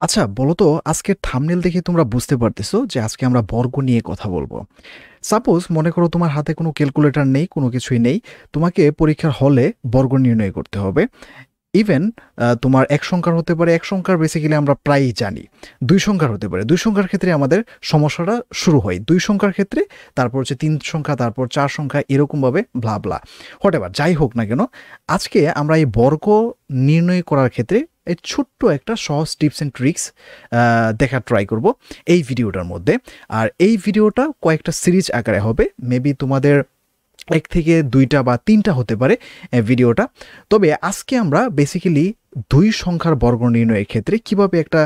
আচ্ছা বলো তো আজকের থাম্বনেল দেখে তোমরা বুঝতে পারতেছো যে আজকে আমরা বর্গ নিয়ে কথা বলবো। সাপোজ মনে করো তোমার হাতে কোনো ক্যালকুলেটর নেই, কোনো কিছুই নেই, তোমাকে পরীক্ষার হলে বর্গ নির্ণয় করতে হবে। ইভেন তোমার এক সংখ্যার হতে পারে, এক সংখ্যার বেসিক্যালি আমরা প্রায়ই জানি। দুই সংখ্যার হতে পারে, দুই সংখ্যার ক্ষেত্রে আমাদের সমস্যাটা শুরু হয় দুই সংখ্যার ক্ষেত্রে, তারপর হচ্ছে তিন সংখ্যা, তারপর চার সংখ্যা, এরকমভাবে ব্লা ব্লা হোয়াটএভার যাই হোক না কেন। আজকে আমরা এই বর্গ নির্ণয় করার ক্ষেত্রে এই ছোট্ট একটা সহজ টিপস অ্যান্ড ট্রিক্স দেখার ট্রাই করব এই ভিডিওটার মধ্যে। আর এই ভিডিওটা কয়েকটা সিরিজ আকারে হবে, মেবি তোমাদের এক থেকে দুইটা বা তিনটা হতে পারে ভিডিওটা। তবে আজকে আমরা বেসিক্যালি দুই সংখ্যার বর্গ নির্ণয়ের ক্ষেত্রে কিভাবে একটা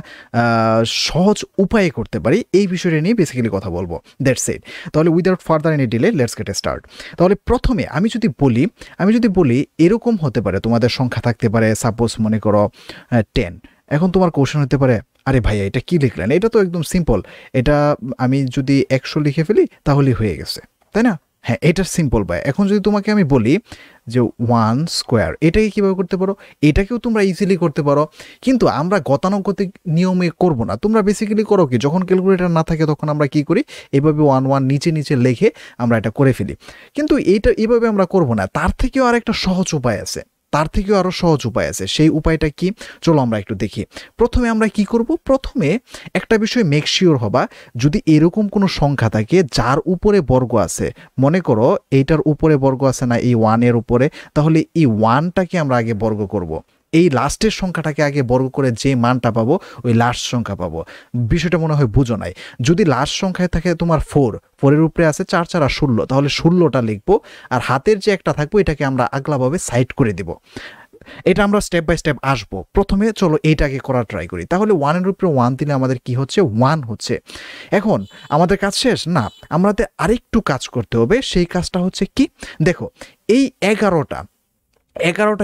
সহজ উপায়ে করতে পারি এই বিষয়টা নিয়ে বেসিক্যালি কথা বলবো। That's it. তাহলে without further any delay let's get start. তাহলে প্রথমে আমি যদি বলি এরকম হতে পারে, তোমাদের সংখ্যা থাকতে পারে সাপোজ মনে করো 10। এখন তোমার কোশ্চেন হতে পারে, আরে ভাইয়া এটা কি লিখলেন, এটা তো একদম সিম্পল, এটা আমি যদি 100 লিখে ফেলি তাহলেই হয়ে গেছে, তাই না? হ্যাঁ, এটা সিম্পল ভাই। এখন যদি তোমাকে আমি বলি যে 1 স্কোয়ার, এটাকে কীভাবে করতে পারো, এটাকেও তোমরা ইজিলি করতে পারো, কিন্তু আমরা গতানুগতিক নিয়মে করব না। তোমরা বেসিক্যালি করো কি, যখন ক্যালকুলেটর না থাকে তখন আমরা কি করি, এভাবে 1 1 নিচে নিচে লিখে আমরা এটা করে ফেলি। কিন্তু এইটা এভাবে আমরা করব না, তার থেকেও আর একটা সহজ উপায় আছে, তার থেকেও আরও সহজ উপায় আছে। সেই উপায়টা কি, চলো আমরা একটু দেখি। প্রথমে আমরা কি করব, প্রথমে একটা বিষয় মেক শিওর হবা, যদি এরকম কোনো সংখ্যা থাকে যার উপরে বর্গ আছে, মনে করো এইটার উপরে বর্গ আছে না, এই ওয়ানের উপরে, তাহলে এই ওয়ানটাকে আমরা আগে বর্গ করব। এই লাস্টের সংখ্যাটাকে আগে বর্গ করে যে মানটা পাবো ওই লাস্ট সংখ্যা পাবো। বিষয়টা মনে হয় বুঝো নাই। যদি লাস্ট সংখ্যায় থাকে তোমার 4, 4-এর উপরে আছে 4 4 আর 16, তাহলে 16টা লিখবো, আর হাতের যে একটা থাকবো এটাকে আমরা আগলাভাবে সাইড করে দেব। এটা আমরা স্টেপ বাই স্টেপ আসবো। প্রথমে চলো এইটাকে করা ট্রাই করি। তাহলে 1-এর উপরে 1 দিলে আমাদের কি হচ্ছে, 1 হচ্ছে। এখন আমাদের কাজ শেষ না, আমাদের আরেকটু কাজ করতে হবে। সেই কাজটা হচ্ছে কি, দেখো এই 11টা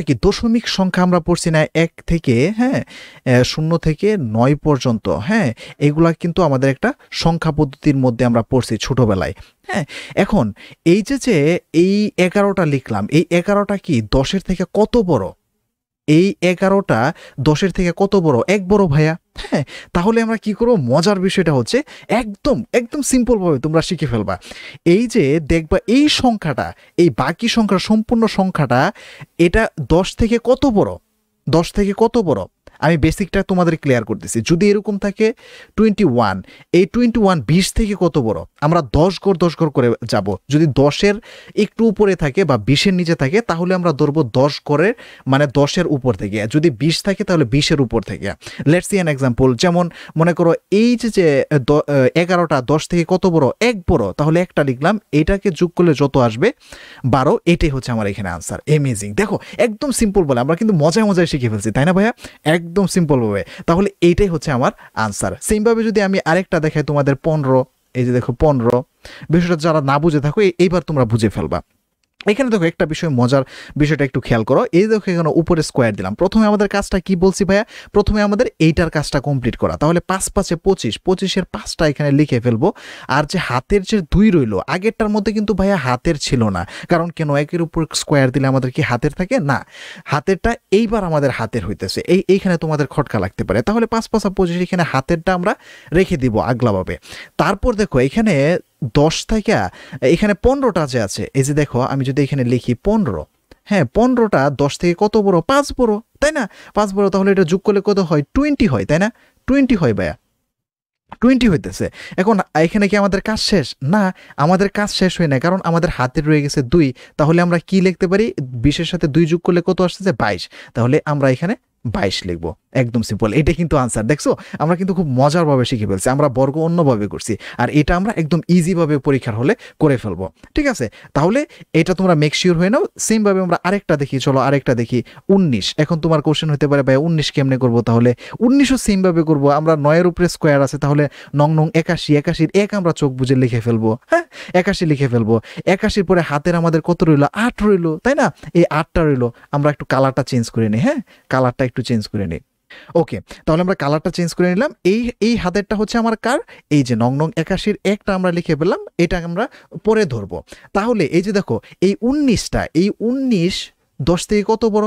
কি দশমিক সংখ্যা আমরা পড়ছি না, 1 থেকে 0 থেকে 9 পর্যন্ত। হ্যাঁ, এগুলা কিন্তু আমাদের একটা সংখ্যা পদ্ধতির মধ্যে আমরা পড়ছি ছোটবেলায়। হ্যাঁ, এখন এই 11টা লিখলাম, এই 11টা কি 10-এর থেকে কত বড়? এই 11টা 10-এর থেকে কত বড়? এক বড় ভাইয়া। হ্যাঁ, তাহলে আমরা কি করব, মজার বিষয়টা হচ্ছে একদম একদম সিম্পলভাবে তোমরা শিখে ফেলবা। এই যে দেখবা এই সংখ্যাটা, এই বাকি সংখ্যা সম্পূর্ণ সংখ্যাটা, এটা 10 থেকে কত বড়? 10 থেকে কত বড়? আমি বেসিকটা তোমাদের ক্লিয়ার করতেছি। যদি এরকম থাকে 21, এই 21 20 থেকে কত বড়? আমরা 10 ঘর করে যাব। যদি 10-এর একটু উপরে থাকে বা 20-এর নিচে থাকে তাহলে আমরা ধরবো 10 ঘরের, মানে 10-এর উপর থেকে। যদি 20 থাকে তাহলে 20-এর উপর থেকে। Let's see an example. যেমন মনে করো এই যে 11টা 10 থেকে কত বড়? এক বড়, তাহলে একটা লিখলাম, এটাকে যোগ করলে যত আসবে 12। এটাই হচ্ছে আমার এখানে আনসার। এমেজিং। দেখো একদম সিম্পল বলে আমরা কিন্তু মজায় মজায় শিখে ফেলছি, তাই না ভাইয়া? একদম সিম্পলভাবে। তাহলে এইটাই হচ্ছে আমার আনসার। সেমভাবে যদি আমি আরেকটা দেখাই তোমাদের 15, এই যে দেখো 15, বিষয়টা যারা না বুঝে থাকো এইবার তোমরা বুঝে ফেলবা। এখানে দেখো একটা বিষয়, মজার বিষয়টা একটু খেয়াল করো। এই দেখো এখানে উপরে স্কোয়ার দিলাম। প্রথমে আমাদের কাজটা কি বলছি ভাইয়া, প্রথমে আমাদের এইটার কাজটা কমপ্লিট করা। তাহলে 5 5 25, 25-এর 5টা এখানে লিখে ফেলবো। আর যে হাতের যে 2 রইলো, আগেরটার মধ্যে কিন্তু ভাইয়া হাতের ছিল না, কারণ কেন, একের উপর স্কোয়ার দিলে আমাদের কি হাতের থাকে না, হাতেরটা এইবার আমাদের হাতের হইতেছে। এইখানে তোমাদের খটকা লাগতে পারে। তাহলে 5 5 25, এখানে হাতেরটা আমরা রেখে দিব আগলাভাবে। তারপর দেখো এখানে 10 থেকে এখানে 15টা যে আছে, এই যে দেখো আমি যদি এখানে লিখি 15, হ্যাঁ 15টা 10 থেকে কত বড়? 5 বড়, তাই না? 5 বড়, তাহলে এটা যোগ করলে কত হয়? 20 হয়, তাই না? 20 হয় ভাইয়া, 20 হইতেছে। এখন এখানে কি আমাদের কাজ শেষ? না, আমাদের কাজ শেষ হয় না, কারণ আমাদের হাতে রয়ে গেছে 2। তাহলে আমরা কি লিখতে পারি, 20-এর সাথে 2 যোগ করলে কত আসছে? 22। তাহলে আমরা এখানে 22 লিখবো। একদম সিম্পল। এটা কিন্তু আনসার। দেখছো আমরা কিন্তু খুব মজারভাবে শিখে ফেলছি। আমরা বর্গ অন্যভাবে করছি, আর এটা আমরা একদম ইজিভাবে পরীক্ষার হলে করে ফেলবো। ঠিক আছে, তাহলে এটা তোমরা মেক শিওর হয়ে নাও। সেমভাবে আমরা আরেকটা দেখি, চলো আরেকটা দেখি। 19। এখন তোমার কোশ্চেন হতে পারে ভাই 19 কেমনে করবো? তাহলে 19ও সেমভাবে করবো। আমরা 9-এর উপরে স্কোয়ার আছে, তাহলে 9 81, 81-এর 1 আমরা চোখ বুঝে লিখে ফেলবো। হ্যাঁ, 81 লিখে ফেলবো। 81-এর পরে হাতের আমাদের কত রইলো? 8 রইলো, তাই না? এই 8টা রইলো। আমরা একটু কালারটা চেঞ্জ করে নিই। হ্যাঁ, কালারটা একটু চেঞ্জ করে নিই। ওকে, তাহলে আমরা কালারটা চেঞ্জ করে নিলাম। এই হাতেরটা হচ্ছে আমার কার, এই যে 81-এর 1টা আমরা লিখে ফেললাম, এটা আমরা পরে ধরবো। তাহলে এই যে দেখো এই 19টা, এই 19 10 থেকে কত বড়?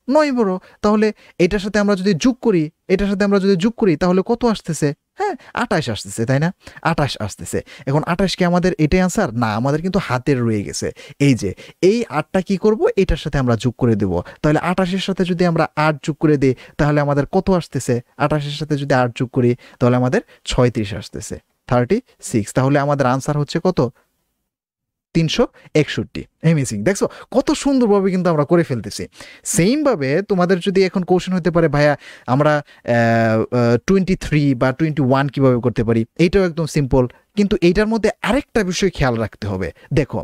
9 বড়। তাহলে এটার সাথে আমরা যদি যোগ করি, এটার সাথে আমরা যদি যোগ করি তাহলে কত আসতেছে? হ্যাঁ, 28 আসতেছে, তাই না? 28 আসতেছে। এখন 28 কি আমাদের এটাই আনসার? না, আমাদের কিন্তু হাতের রয়ে গেছে। এই যে এই 8টা কি করব, এটার সাথে আমরা যোগ করে দেব। তাহলে 28 এর সাথে যদি আমরা 8 যোগ করে দিই তাহলে আমাদের কত আসতেছে? 28 এর সাথে যদি 8 যোগ করি তাহলে আমাদের 36 আসতেছে, 36। তাহলে আমাদের আনসার হচ্ছে কত? 361। অ্যামেজিং, দেখছো কত সুন্দরভাবে কিন্তু আমরা করে ফেলতেছি। সেমভাবে তোমাদের যদি এখন কোশ্চেন হতে পারে, ভাইয়া আমরা 23 বা 21 কিভাবে করতে পারি, এইটাও একদম সিম্পল। কিন্তু এইটার মধ্যে আরেকটা বিষয় খেয়াল রাখতে হবে। দেখো,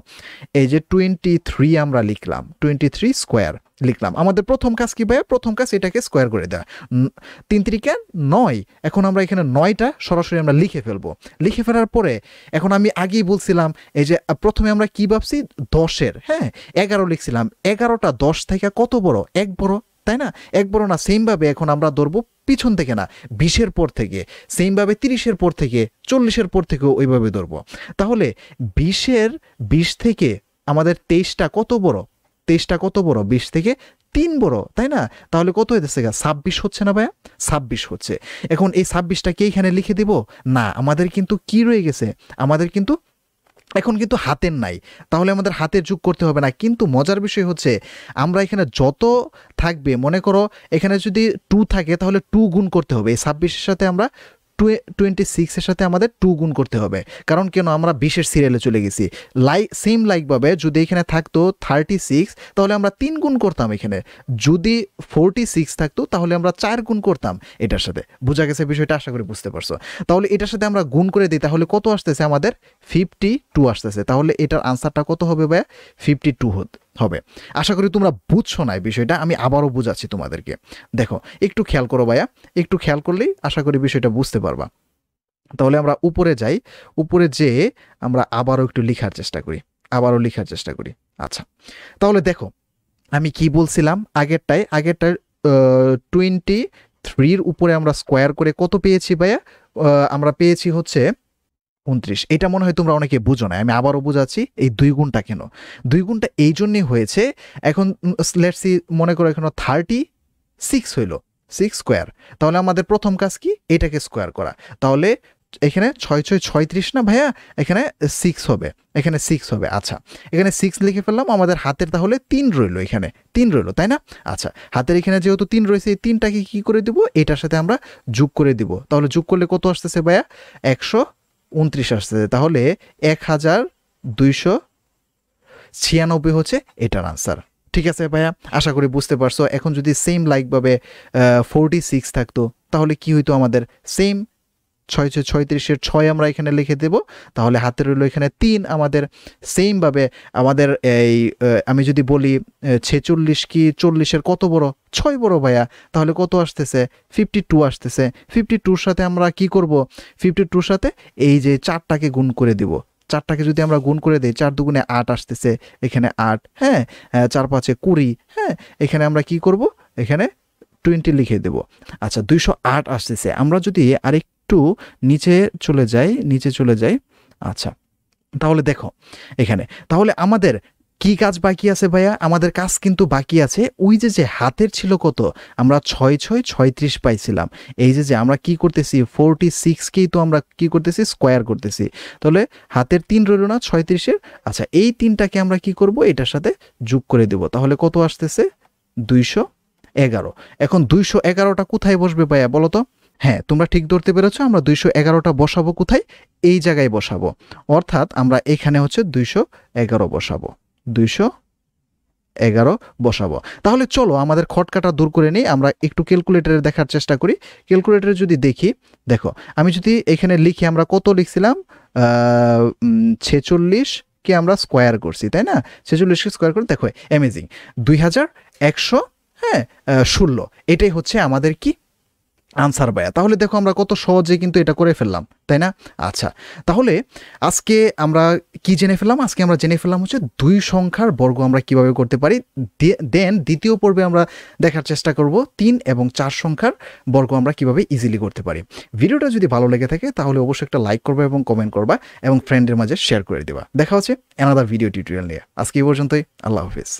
এই যে 23 আমরা লিখলাম, 23 স্কোয়ার লিখলাম, আমাদের প্রথম কাজ কি ভাইয়া? প্রথম কাজ এটাকে স্কোয়ার করে দেওয়া। 3 3 9। এখন আমরা এখানে 9টা সরাসরি আমরা লিখে ফেলবো। লিখে ফেলার পরে এখন আমি আগেই বলছিলাম, এই যে প্রথমে আমরা কি ভাবছি? 10-এর, হ্যাঁ, 11 লিখছিলাম। 11টা 10 থেকে কত বড়? 1 বড়, তাই না? 1 বড় না? সেমভাবে এখন আমরা ধরবো পিছন থেকে, না 20-এর পর থেকে। সেমভাবে 30-এর পর থেকে, 40-এর পর থেকেও ওইভাবে ধরবো। তাহলে 20 থেকে আমাদের 23টা কত বড়? 23টা কত বড়? 20 থেকে 3 বড়, তাই না? তাহলে কত হইতেছে? 26 হচ্ছে না ভাইয়া? 26 হচ্ছে। এখন এই 26টা কি এখানে লিখে দিব? না, আমাদের কিন্তু কি রয়ে গেছে? আমাদের কিন্তু এখন কিন্তু হাতের নাই, তাহলে আমাদের হাতের যোগ করতে হবে না। কিন্তু মজার বিষয় হচ্ছে, আমরা এখানে যত থাকবে, মনে করো এখানে যদি 2 থাকে তাহলে 2 গুণ করতে হবে। এই 26-এর সাথে আমরা 26-এর সাথে আমাদের 2 গুণ করতে হবে। কারণ কেন? আমরা 20-এর সিরিয়ালে চলে গেছি। সেম লাইকভাবে যদি এখানে থাকতো 36 তাহলে আমরা 3 গুণ করতাম এখানে। যদি 46 থাকতো তাহলে আমরা 4 গুণ করতাম এটার সাথে। বোঝা গেছে বিষয়টা? আশা করি বুঝতে পারছো। তাহলে এটার সাথে আমরা গুণ করে দিই, তাহলে কত আসতেছে? আমাদের 52 আসতেছে। তাহলে এটার আনসারটা কত হবে ভাইয়া? 52 হবে। আশা করি তোমরা বুঝছো না এই বিষয়টা, আমি আবারও বুঝাচ্ছি তোমাদেরকে। দেখো, একটু খেয়াল করো ভাইয়া, একটু খেয়াল করলেই আশা করি বিষয়টা বুঝতে পারবা। তাহলে আমরা উপরে যাই, উপরে যেয়ে আমরা আবারও একটু লেখার চেষ্টা করি, আবারও লেখার চেষ্টা করি। আচ্ছা, তাহলে দেখো আমি কি বলছিলাম আগেরটায় 23-র উপরে আমরা স্কোয়ার করে কত পেয়েছি ভাইয়া? আমরা পেয়েছি হচ্ছে 29। এটা মনে হয় তোমরা অনেকে বুঝো না, আমি আবারও বুঝাচ্ছি। এই 2 গুণটা কেন? 2 গুণটা এই জন্যই হয়েছে, এখন লেটস সি, মনে করো এখানে 36 হইল, 6 স্কোয়ার। তাহলে আমাদের প্রথম কাজ কি? এটাকে স্কোয়ার করা। তাহলে এখানে 6 6 36 না ভাইয়া? এখানে 6 হবে, এখানে 6 হবে। আচ্ছা, এখানে 6 লিখে ফেললাম। আমাদের হাতের তাহলে 3 রইলো, এখানে 3 রইলো, তাই না? আচ্ছা, হাতের এখানে যেহেতু 3 রয়েছে, এই 3টাকে কি করে দিব? এটার সাথে আমরা যোগ করে দিব। তাহলে যোগ করলে কত আসতেছে ভাইয়া? 129 আসতেছে। তাহলে 1296 হচ্ছে এটার আনসার। ঠিক আছে ভাইয়া, আশা করি বুঝতে পারছো। এখন যদি সেম লাইকভাবে 46 থাকতো তাহলে কি হইতো? আমাদের সেম 6 6 36-এর 6 আমরা এখানে লিখে দেব। তাহলে হাতে রইল এখানে 3। আমাদের সেমভাবে আমাদের এই আমি যদি বলি 46 কি 40-এর কত বড়? 6 বড় ভাইয়া। তাহলে কত আসতেছে? 52 আসতেছে। 52-র সাথে আমরা কি করব? 52-র সাথে এই যে 4টাকে গুণ করে দিব। 4টাকে যদি আমরা গুণ করে দিই, 4 দুগুণে 8 আসতেছে, এখানে 8, হ্যাঁ, 4 5-এ 20, হ্যাঁ, এখানে আমরা কি করব? এখানে 20 লিখে দেব। আচ্ছা, 208 আসতেছে। আমরা যদি আরেকটু নিচে চলে যাই, নিচে চলে যাই। আচ্ছা, তাহলে দেখো এখানে, তাহলে আমাদের কি কাজ বাকি আছে ভাইয়া? আমাদের কাজ কিন্তু বাকি আছে ওই যে যে হাতের ছিল কত? আমরা 6 6 36 পাইছিলাম। এই যে যে আমরা কি করতেছি? 46কেই তো আমরা কি করতেছি? স্কোয়ার করতেছি। তাহলে হাতের 3 রইল না 36-এর? আচ্ছা, এই 3টাকে আমরা কি করব? এটার সাথে যোগ করে দেব। তাহলে কত আসতেছে? 211। এখন 211টা কোথায় বসবে ভাইয়া বলো তো? হ্যাঁ, তোমরা ঠিক ধরতে পেরেছো। আমরা 211টা বসাবো কোথায়? এই জায়গায় বসাবো। অর্থাৎ আমরা এখানে হচ্ছে 211 বসাবো, 211 বসাবো। তাহলে চলো আমাদের খটকাটা দূর করে নিই, আমরা একটু ক্যালকুলেটরে দেখার চেষ্টা করি। ক্যালকুলেটরে যদি দেখি, দেখো আমি যদি এখানে লিখি, আমরা কত লিখছিলাম? 46কে আমরা স্কোয়ার করছি, তাই না? 46কে স্কোয়ার করে দেখো, অ্যামেজিং, 2100, হ্যাঁ, 16। এটাই হচ্ছে আমাদের কি আনসার ভাইয়া। তাহলে দেখো আমরা কত সহজে কিন্তু এটা করে ফেললাম, তাই না? আচ্ছা, তাহলে আজকে আমরা কি জেনে ফেললাম? আজকে আমরা জেনে ফেললাম হচ্ছে 2 সংখ্যার বর্গ আমরা কিভাবে করতে পারি। দেন দ্বিতীয় পর্বে আমরা দেখার চেষ্টা করব 3 এবং 4 সংখ্যার বর্গ আমরা কিভাবে ইজিলি করতে পারি। ভিডিওটা যদি ভালো লেগে থাকে তাহলে অবশ্যই একটা লাইক করবা এবং কমেন্ট করবা এবং ফ্রেন্ডের মাঝে শেয়ার করে দিবা। দেখা হচ্ছে অ্যানাদার ভিডিও টিউটোরিয়াল নিয়ে। আজকে এই পর্যন্তই। আল্লাহ হাফিজ।